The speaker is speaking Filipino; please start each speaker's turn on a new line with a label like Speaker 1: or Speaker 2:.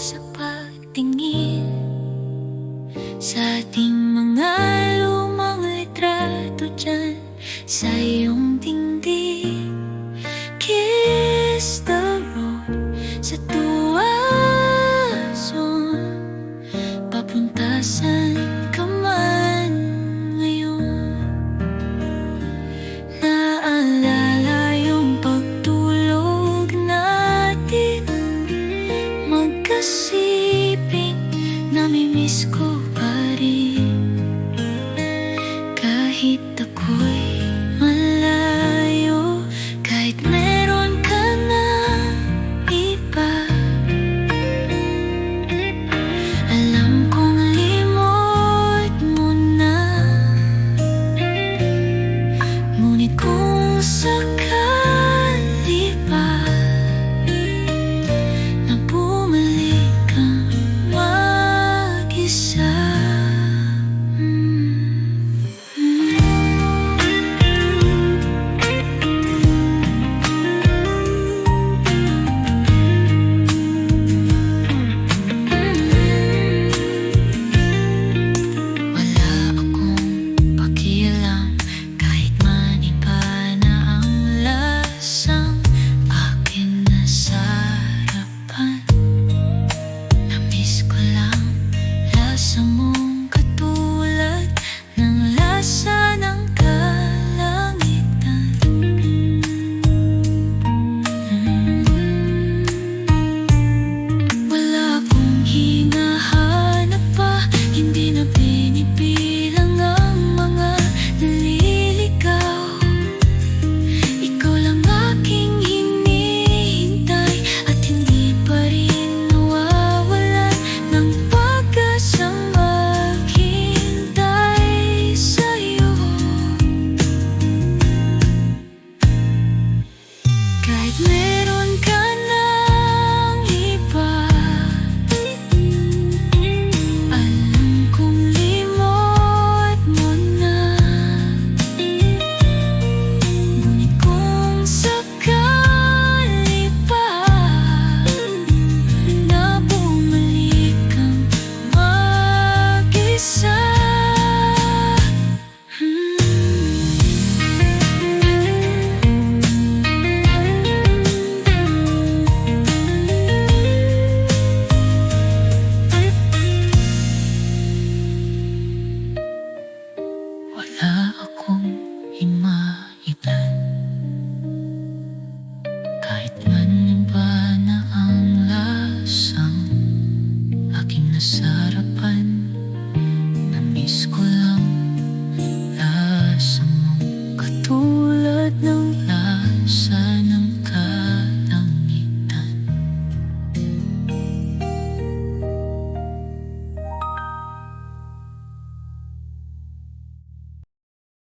Speaker 1: sa pagtingin sa ating mga lumang litrato dyan sa iyong dingding. Kiss the road sa tuwasong papunta saan ka man ngayon. Naalala yung pagtulog natin magkasiping, namimiss ko pa rin kahit ako'y malayo, kahit meron ka na iba. Alam kong limot mo na, ngunit kung sakali pa na bumalik kang mag-isa, kahit meron ka ng iba. Alam kong limot mo na, ngunit kung sakali pa na bumalik kang mag-isa, wala akong himailan.